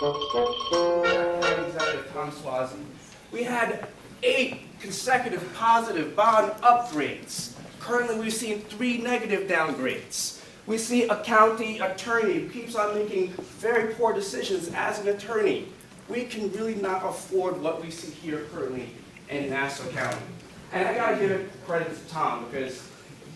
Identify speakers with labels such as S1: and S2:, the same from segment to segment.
S1: Executive Tom Suozzi. We had 8 consecutive positive bond upgrades. Currently, we've seen 3 negative downgrades. We see a county attorney who keeps on making very poor decisions as an attorney. We can really not afford what we see here currently in Nassau County. And I gotta give credit to Tom, because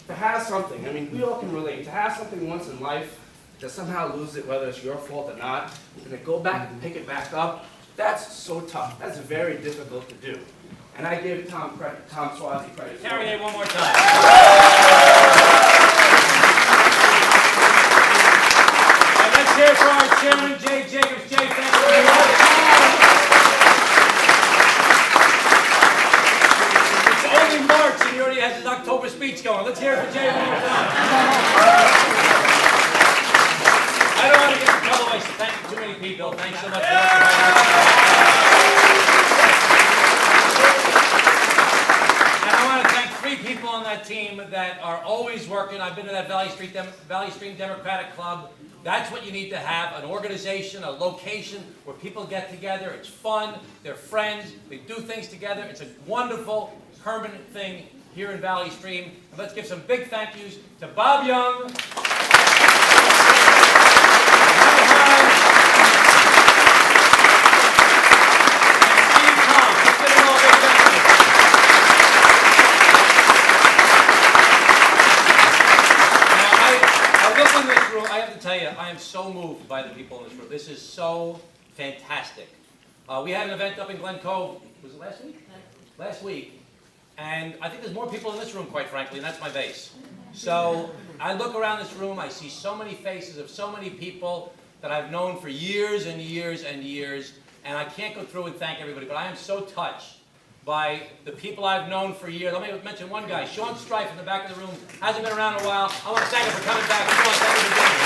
S1: to have something, I mean, we all can relate, to have something once in life, to somehow lose it, whether it's your fault or not, and to go back and pick it back up, that's so tough. That's very difficult to do. And I give Tom Suozzi credit.
S2: Carrié, one more time. And let's hear for our chairman, Jay Jacobs. Jay, thank you very much. It's only March and he already has his October speech going. Let's hear it for Jay one more time. I don't want to get in trouble by thanking too many people. Thanks so much for people on that team that are always working. I've been to that Valley Stream Democratic Club. That's what you need to have, an organization, a location where people get together. It's fun, they're friends, they do things together. It's a wonderful, permanent thing here in Valley Stream. And let's give some big thank yous to Bob Young, I am so moved by the people in this room. This is so fantastic. We had an event up in Glen Cove, was it last week? Last week. And I think there's more people in this room, quite frankly, and that's my base. So I look around this room, I see so many faces of so many people that I've known for years and years and years, and I can't go through and thank everybody, but I am so touched by the people I've known for years. Let me mention one guy, Sean Strife in the back of the room, hasn't been around in a while. I want to thank him for coming back. Sean, thank you for being here.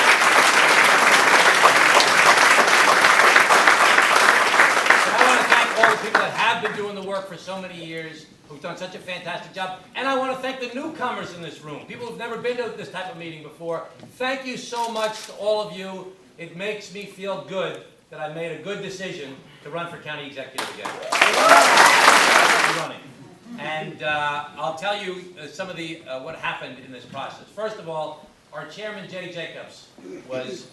S2: I want to thank all the people that have been doing the work for so many years, who've done such a fantastic job. And I want to thank the newcomers in this room, people who've never been to this type of meeting before. Thank you so much to all of you. It makes me feel good that I made a good decision to run for county executive again. Running. And I'll tell you some of the what happened in this process. First of all, our chairman, Jay Jacobs, was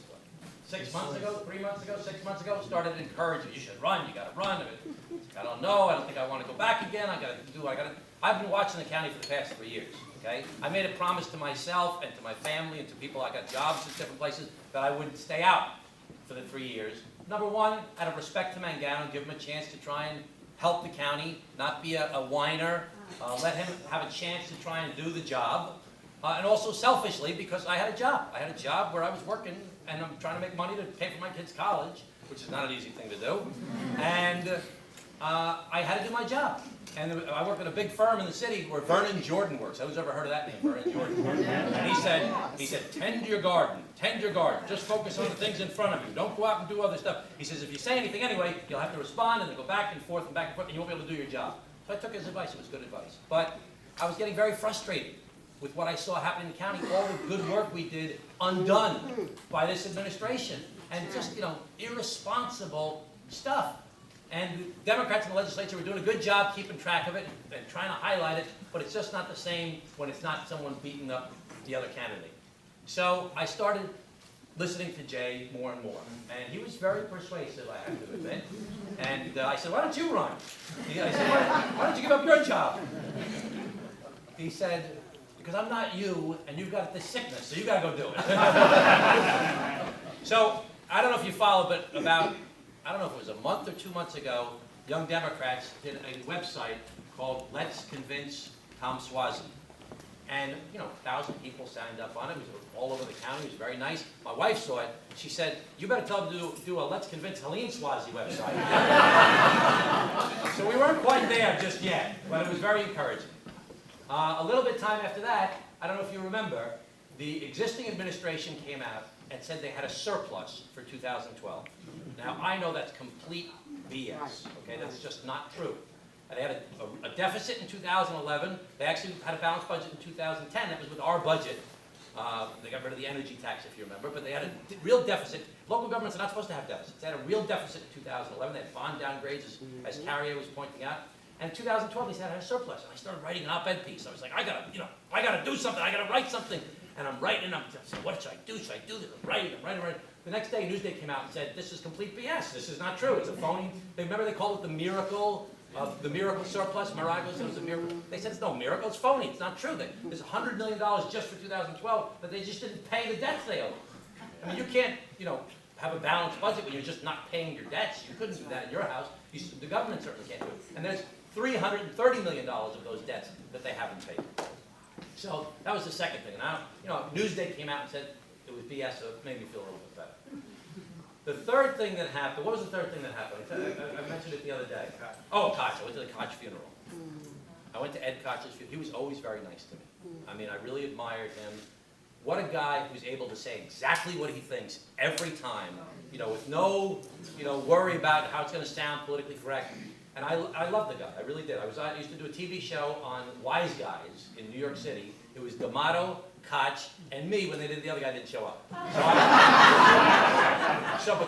S2: 6 months ago, 3 months ago, 6 months ago, started encouraging, you should run, you got to run. I don't know, I don't think I want to go back again, I got to do what I got to. I've been watching the county for the past 3 years, okay? I made a promise to myself and to my family and to people, I got jobs in different places, that I wouldn't stay out for the 3 years. Number one, out of respect to Mangano, give him a chance to try and help the county, not be a whiner, let him have a chance to try and do the job. And also selfishly, because I had a job. I had a job where I was working, and I'm trying to make money to pay for my kids' college, which is not an easy thing to do. And I had to do my job. And I work at a big firm in the city where Vernon Jordan works. Who's ever heard of that name, Vernon Jordan? And he said, tend your garden, just focus on the things in front of you. Don't go out and do other stuff. He says, if you say anything anyway, you'll have to respond and then go back and forth, and you won't be able to do your job. So I took his advice. It was good advice. But I was getting very frustrated with what I saw happening in the county, all the good work we did undone by this administration, and just, irresponsible stuff. And Democrats in the legislature were doing a good job keeping track of it and trying to highlight it, but it's just not the same when it's not someone beating up the other candidate. So I started listening to Jay more and more, and he was very persuasive, I have to admit. And I said, why don't you run? I said, why don't you give up your job? He said, because I'm not you, and you've got this sickness, so you got to go do it. So I don't know if you follow, but I don't know if it was a month or 2 months ago, Young Democrats did a website called Let's Convince Tom Suozzi. And, 1,000 people signed up on it. It was all over the county. It was very nice. My wife saw it. She said, you better tell them to do a Let's Convince Helene Suozzi website. So we weren't quite there just yet, but it was very encouraging. A little bit time after that, I don't know if you remember, the existing administration came out and said they had a surplus for 2012. Now, I know that's complete BS, okay? That's just not true. They had a deficit in 2011. They actually had a balanced budget in 2010. That was with our budget. They got rid of the energy tax, if you remember, but they had a real deficit. Local governments are not supposed to have deficits. They had a real deficit in 2011. They had bond downgrades, as Carrié was pointing out. And in 2012, they said I had a surplus, and I started writing an op-ed piece. I was like, I gotta do something. I gotta write something. And I'm writing, and I'm saying, what should I do? Should I do this? I'm writing. The next day, Newsday came out and said, this is complete BS. This is not true. It's a phony. Remember they called it the miracle surplus, miracles, it was a miracle. They said it's no miracle, it's phony, it's not true. There's $100 million just for 2012, but they just didn't pay the debts they owed. I mean, you can't, have a balanced budget when you're just not paying your debts. You couldn't do that in your house. The government certainly can't do it. And there's $330 million of those debts that they haven't paid. So that was the second thing. And Newsday came out and said it was BS, so it made me feel a little bit better. The third thing that happened, what was the third thing that happened? I mentioned it the other day. Oh, Koch. I went to the Koch funeral. I went to Ed Koch's funeral. He was always very nice to me. I mean, I really admired him. What a guy who's able to say exactly what he thinks every time, with no, worry about how it's going to sound politically correct. And I love the guy. I really did. I used to do a TV show on Wise Guys in New York City. It was D'Amato, Koch, and me when the other guy didn't show up. But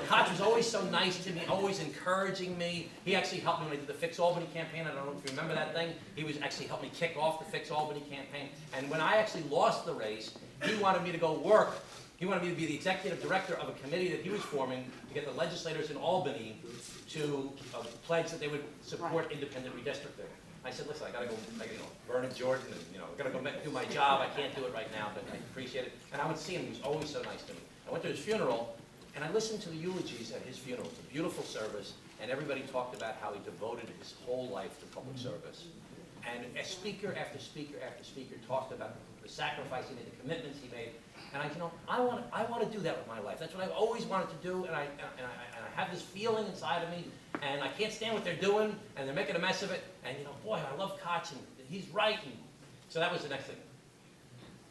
S2: Koch was always so nice to me, always encouraging me. He actually helped me when I did the Fix Albany campaign. I don't know if you remember that thing. He was actually helped me kick off the Fix Albany campaign. And when I actually lost the race, he wanted me to go work. He wanted me to be the executive director of a committee that he was forming to get the legislators in Albany to pledge that they would support independent redistricting. I said, listen, I gotta go, Vernon Jordan, and I gotta go do my job. I can't do it right now, but I appreciate it. And I would see him. He was always so nice to me. I went to his funeral, and I listened to the eulogies at his funeral. It was a beautiful service, and everybody talked about how he devoted his whole life to public service. And a speaker after speaker after speaker talked about the sacrifice he made, the commitments he made. And I want to do that with my life. That's what I've always wanted to do, and I have this feeling inside of me, and I can't stand what they're doing, and they're making a mess of it. And boy, I love Koch, and he's right. And so that was the next thing.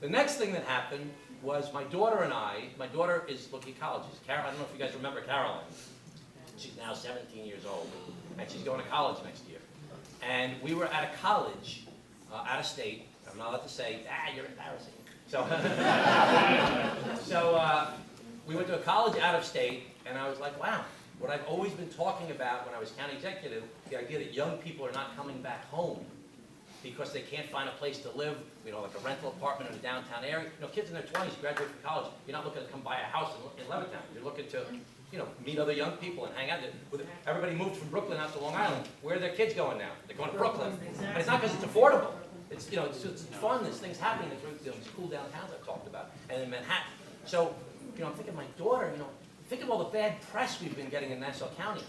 S2: The next thing that happened was my daughter and I. My daughter is looking at colleges. I don't know if you guys remember Caroline. She's now 17 years old, and she's going to college next year. And we were at a college out of state. I'm not allowed to say, you're embarrassing. So we went to a college out of state, and I was like, wow, what I've always been talking about when I was county executive, the idea that young people are not coming back home because they can't find a place to live, like a rental apartment in a downtown area. Kids in their 20s graduate from college, you're not looking to come buy a house in Levittown. You're looking to, meet other young people and hang out. Everybody moved from Brooklyn out to Long Island. Where are their kids going now? They're going to Brooklyn. And it's not because it's affordable. It's, it's fun, there's things happening, there's these cool downtowns I've talked about, and in Manhattan. So, I'm thinking of my daughter, think of all the bad press we've been getting in Nassau County.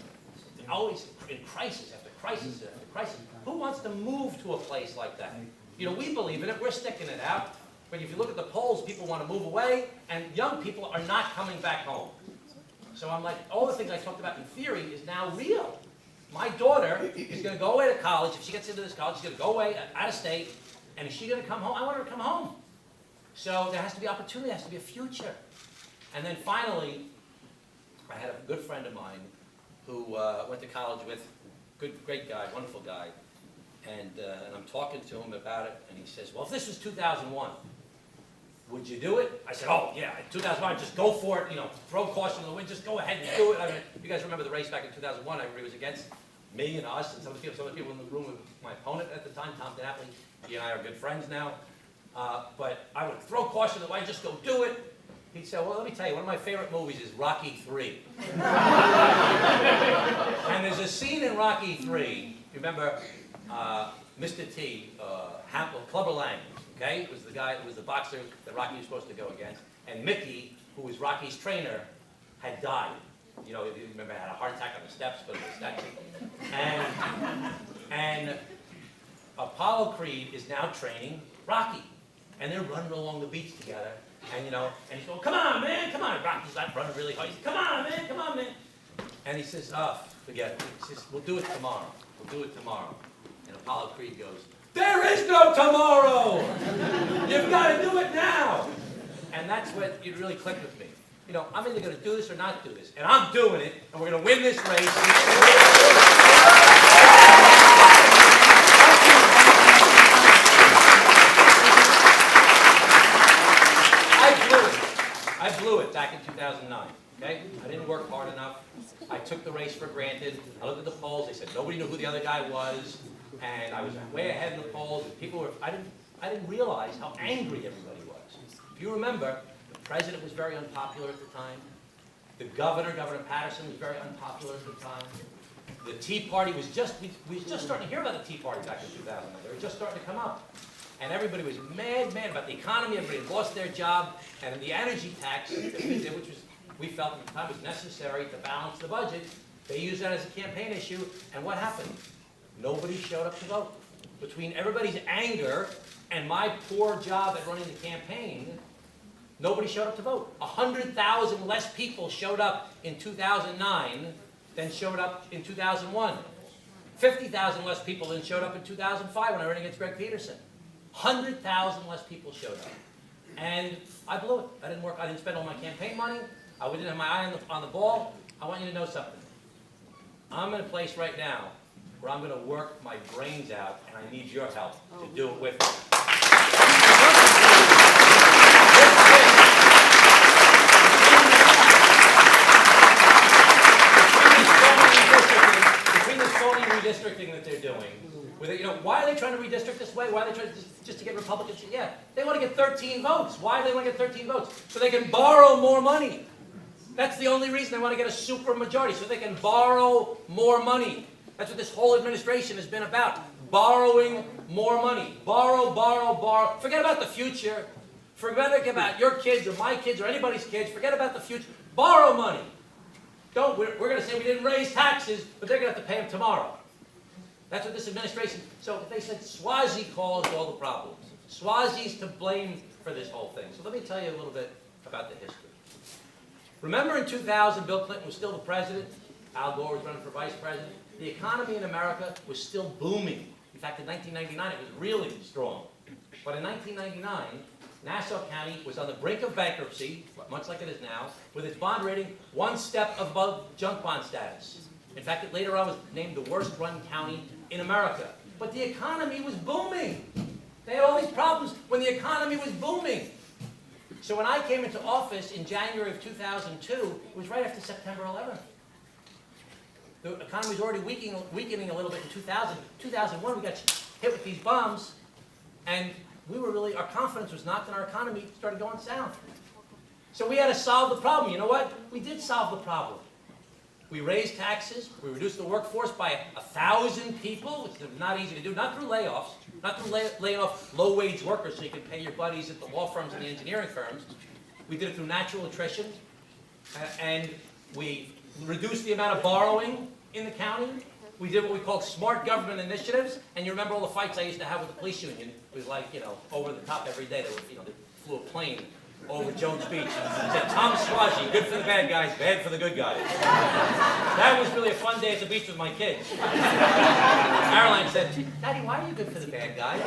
S2: They're always in crisis after crisis after crisis. Who wants to move to a place like that? We believe in it, we're sticking it out, but if you look at the polls, people want to move away, and young people are not coming back home. So I'm like, all the things I talked about in theory is now real. My daughter is going to go away to college. If she gets into this college, she's going to go away out of state. And is she going to come home? I want her to come home. So there has to be opportunity. There has to be a future. And then finally, I had a good friend of mine who went to college with, great guy, wonderful guy. And I'm talking to him about it. And he says, well, if this was 2001, would you do it? I said, oh, yeah, 2001, just go for it, throw caution to the wind, just go ahead and do it. I mean, you guys remember the race back in 2001, everybody was against me and us, and some of the people in the room with my opponent at the time, Tom Suozzi. He and I are good friends now. But I would throw caution to the wind, just go do it. He'd say, well, let me tell you, one of my favorite movies is Rocky III. And there's a scene in Rocky III, you remember Mr. T, Clubber Lang. Okay, it was the guy, it was the boxer that Rocky was supposed to go against. And Mickey, who was Rocky's trainer, had died. You remember, had a heart attack on the steps, but it was that. And Apollo Creed is now training Rocky. And they're running along the beach together. And, and he's going, come on, man, come on. Rocky's not running really hard. He says, come on, man. And he says, oh, forget it. He says, we'll do it tomorrow. We'll do it tomorrow. And Apollo Creed goes, there is no tomorrow! You've got to do it now! And that's what it really clicked with me. I'm either going to do this or not do this. And I'm doing it, and we're going to win this race. I I blew it back in 2009, okay? I didn't work hard enough. I took the race for granted. I looked at the polls, they said nobody knew who the other guy was, and I was way ahead in the polls, and people were, I didn't realize how angry everybody was. If you remember, the president was very unpopular at the time. The governor, Governor Patterson, was very unpopular at the time. The Tea Party was we was just starting to hear about the Tea Party back in 2009. They were just starting to come up. And everybody was mad about the economy, everybody had lost their job, and the energy tax that we did, which was, we felt at the time was necessary to balance the budget, they used that as a campaign issue, and what happened? Nobody showed up to vote. Between everybody's anger and my poor job at running the campaign, nobody showed up to vote. 100,000 less people showed up in 2009 than showed up in 2001. 50,000 less people than showed up in 2005 when I ran against Greg Peterson. 100,000 less people showed up. And I blew it. I didn't work. I didn't spend all my campaign money. I didn't have my eye on the ball. I want you to know something. I'm in a place right now where I'm going to work my brains out, and I need your help to do it with me. Between the phony redistricting that they're doing, why are they trying to redistrict this way? Why are they trying just to get Republicans? Yeah, they want to get 13 votes. Why do they want to get 13 votes? So they can borrow more money. That's the only reason they want to get a super majority, so they can borrow more money. That's what this whole administration has been about. Borrowing more money. Borrow, borrow, borrow. Forget about the future. Forget about your kids or my kids or anybody's kids. Forget about the future. Borrow money. We're going to say we didn't raise taxes, but they're going to have to pay them tomorrow. That's what this administration, so they said Suozzi caused all the problems. Suozzi's to blame for this whole thing. So let me tell you a little bit about the history. Remember in 2000, Bill Clinton was still the president. Al Gore was running for vice president. The economy in America was still booming. In fact, in 1999, it was really strong. But in 1999, Nassau County was on the brink of bankruptcy, much like it is now, with its bond rating one step above junk bond status. In fact, it later on was named the worst run county in America. But the economy was booming. They had all these problems when the economy was booming. So when I came into office in January of 2002, it was right after September 11th. The economy was already weakening a little bit in 2000. 2001, we got hit with these bombs, and our confidence was knocked, and our economy started going south. So we had to solve the problem. You know what? We did solve the problem. We raised taxes, we reduced the workforce by 1,000 people, which is not easy to do, not through layoffs, not through laying off low-wage workers so you can pay your buddies at the law firms and the engineering firms. We did it through natural attrition, and we reduced the amount of borrowing in the county. We did what we called smart government initiatives, and you remember all the fights I used to have with the police union. It was like, over the top every day. They flew a plane over Jones Beach and said, Tom Suozzi, good for the bad guys, bad for the good guys. That was really a fun day at the beach with my kids. Caroline said, Daddy, why are you good for the bad guys?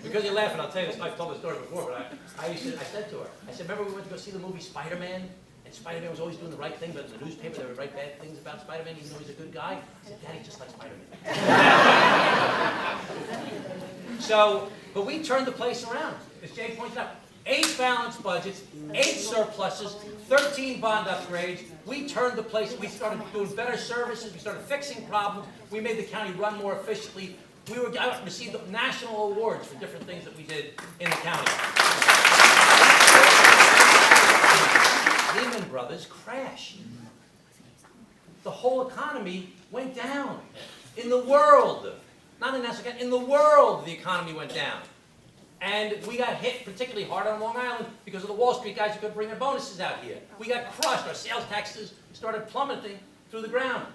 S2: Because you're laughing, I'll tell you this, I've told this story before, but I said to her, remember we went to go see the movie Spider-Man? And Spider-Man was always doing the right thing, but in the newspaper they would write bad things about Spider-Man, even though he's a good guy. I said, Daddy, just like Spider-Man. But we turned the place around. As Jay pointed out, 8 balanced budgets, 8 surpluses, 13 bond upgrades. We turned the place, we started doing better services, we started fixing problems, we made the county run more efficiently. I received national awards for different things that we did in the county. Lehman Brothers crashed. The whole economy went down. In the world, not in Nassau County, in the world, the economy went down. And we got hit particularly hard on Long Island because of the Wall Street guys who couldn't bring their bonuses out here. We got crushed. Our sales taxes started plummeting through the ground.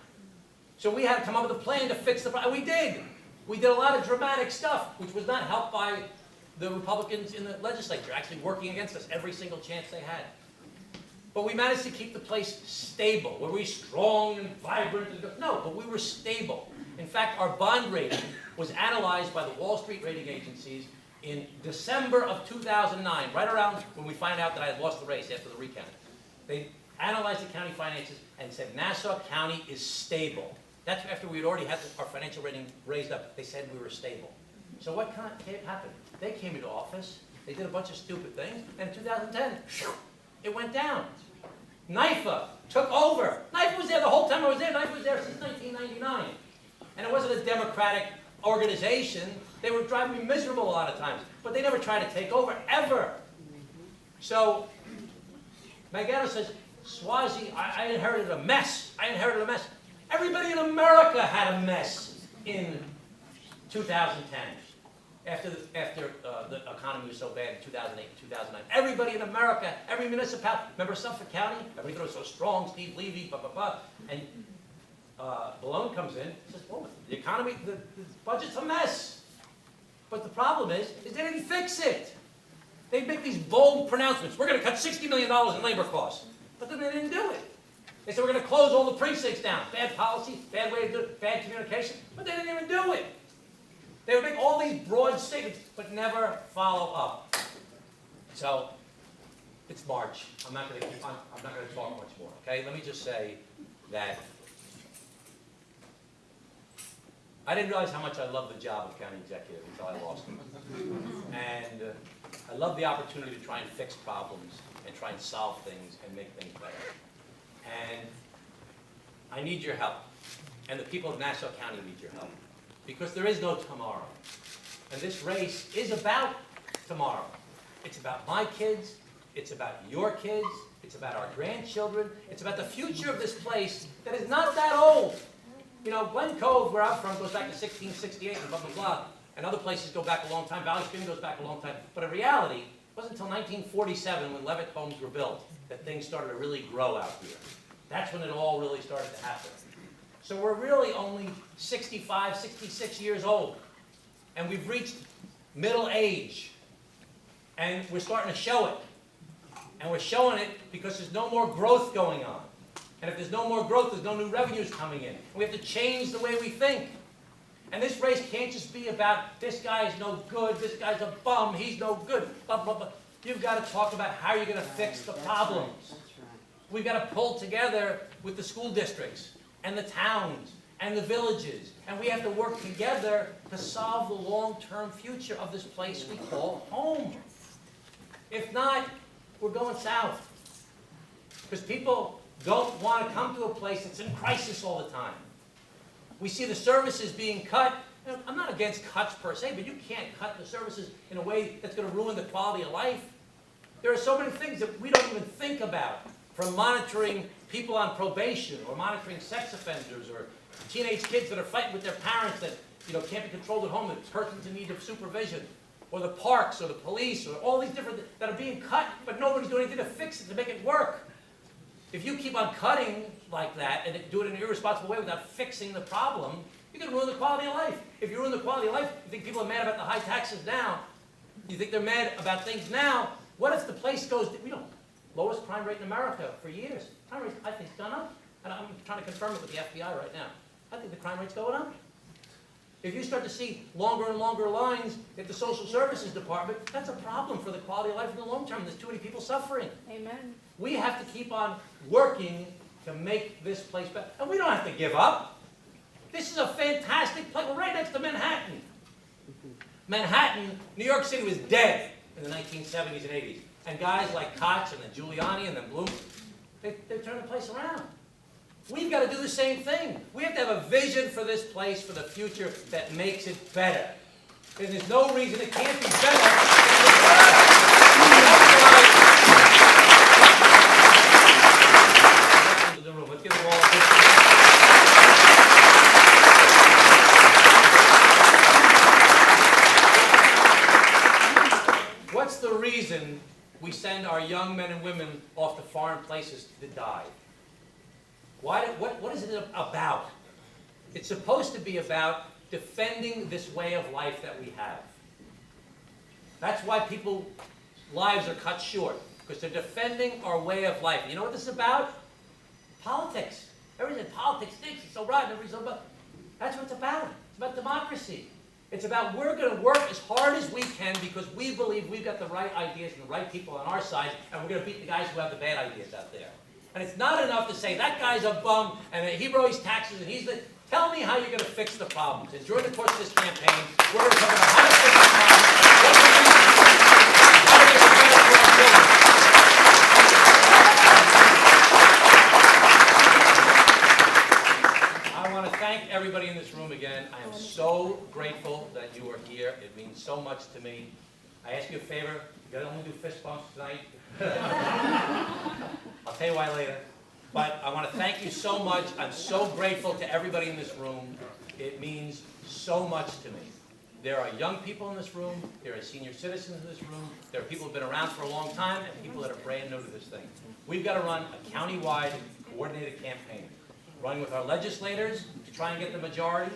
S2: So we had to come up with a plan to fix the problem. We did. We did a lot of dramatic stuff, which was not helped by the Republicans in the legislature, actually working against us every single chance they had. But we managed to keep the place stable. Were we strong and vibrant? No, but we were stable. In fact, our bond rating was analyzed by the Wall Street rating agencies in December of 2009, right around when we found out that I had lost the race after the recount. They analyzed the county finances and said Nassau County is stable. That's after we had already had our financial rating raised up. They said we were stable. So what happened? They came into office They did a bunch of stupid things, and in 2010, it went down. NIFA took over. NIFA was there the whole time I was there. NIFA was there since 1999. And it wasn't a democratic organization. They were driving me miserable a lot of times. But they never tried to take over, ever. So, Magano says, Suozzi, I inherited a mess. I inherited a mess. Everybody in America had a mess in 2010. After the economy was so bad in 2008 and 2009. Everybody in America, every municipality, remember Suffolk County? Everybody thought it was so strong, Steve Levy, blah, blah, blah. And Malone comes in and says, well, the economy, the budget's a mess. But the problem is they didn't fix it. They make these bold pronouncements. We're going to cut $60 million in labor costs. But then they didn't do it. They said we're going to close all the precincts down. Bad policy, bad way to do it, bad communication. But they didn't even do it. They would make all these broad statements, but never follow up. So, it's March. I'm not going to talk much more. Okay, let me just say that I didn't realize how much I loved the job of county executive until I lost it. And I love the opportunity to try and fix problems and try and solve things and make things better. And I need your help. And the people of Nassau County need your help. Because there is no tomorrow. And this race is about tomorrow. It's about my kids. It's about your kids. It's about our grandchildren. It's about the future of this place that is not that old. You know, Glen Cove, where I'm from, goes back to 1668 and blah, blah, blah. And other places go back a long time. Valley Stream goes back a long time. But in reality, it wasn't until 1947 when Levitt homes were built that things started to really grow out here. That's when it all really started to happen. So we're really only 65, 66 years old. And we've reached middle age. And we're starting to show it. And we're showing it because there's no more growth going on. And if there's no more growth, there's no new revenues coming in. And we have to change the way we think. And this race can't just be about, this guy is no good, this guy's a bum, he's no good, blah, blah, blah. You've got to talk about how you're going to fix the problems. We've got to pull together with the school districts and the towns and the villages. And we have to work together to solve the long-term future of this place we call home. If not, we're going south. Because people don't want to come to a place that's in crisis all the time. We see the services being cut. I'm not against cuts per se, but you can't cut the services in a way that's going to ruin the quality of life. There are so many things that we don't even think about, from monitoring people on probation, or monitoring sex offenders, or teenage kids that are fighting with their parents that can't be controlled at home, and persons in need of supervision, or the parks, or the police, or all these different that are being cut, but nobody's doing anything to fix it, to make it work. If you keep on cutting like that and do it in an irresponsible way without fixing the problem, you're going to ruin the quality of life. If you ruin the quality of life, you think people are mad about the high taxes now, you think they're mad about things now, what if the place goes, lowest crime rate in America for years. Crime rate, I think, has gone up. And I'm trying to confirm it with the FBI right now. I think the crime rate's going up. If you start to see longer and longer lines at the social services department, that's a problem for the quality of life in the long term. There's too many people suffering.
S3: Amen.
S2: We have to keep on working to make this place better. And we don't have to give up. This is a fantastic place. We're right next to Manhattan. Manhattan, New York City was dead in the 1970s and 80s. And guys like Koch and then Giuliani and then Bloom, they turned the place around. We've got to do the same thing. We have to have a vision for this place, for the future, that makes it better. And there's no reason it can't be better. Let's give them all a big What's the reason we send our young men and women off to foreign places to die? What is it about? It's supposed to be about defending this way of life that we have. That's why people's lives are cut short, because they're defending our way of life. You know what this is about? Politics. Everything politics stinks. It's so rotten. Everybody's so bad. That's what it's about. It's about democracy. It's about we're going to work as hard as we can because we believe we've got the right ideas and the right people on our side, and we're going to beat the guys who have the bad ideas out there. And it's not enough to say, that guy's a bum, and he raised taxes, and he's the... Tell me how you're going to fix the problems. And during the course of this campaign, we're going to talk about how to fix the problems. It means so much to me. I ask you a favor, you gotta only do fist bumps tonight. I'll tell you why later. But I want to thank you so much. I'm so grateful to everybody in this room. It means so much to me. There are young people in this room. There are senior citizens in this room. There are people who have been around for a long time and people that are brand new to this thing. We've got to run a county-wide coordinated campaign, running with our legislators to try and get the majority,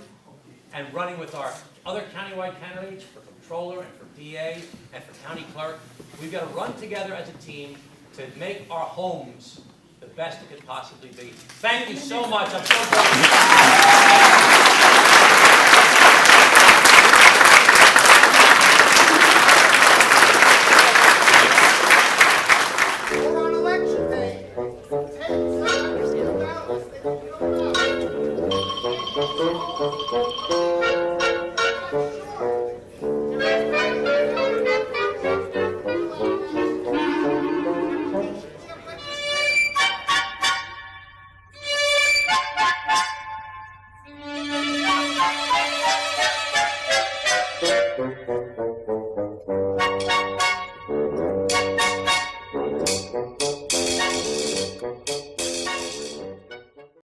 S2: and running with our other countywide candidates for controller and for DA and for county clerk. We've got to run together as a team to make our homes the best it could possibly be. Thank you so much. I'm so grateful.
S3: We're on election day. Hey, senators, get a balance. They don't get enough.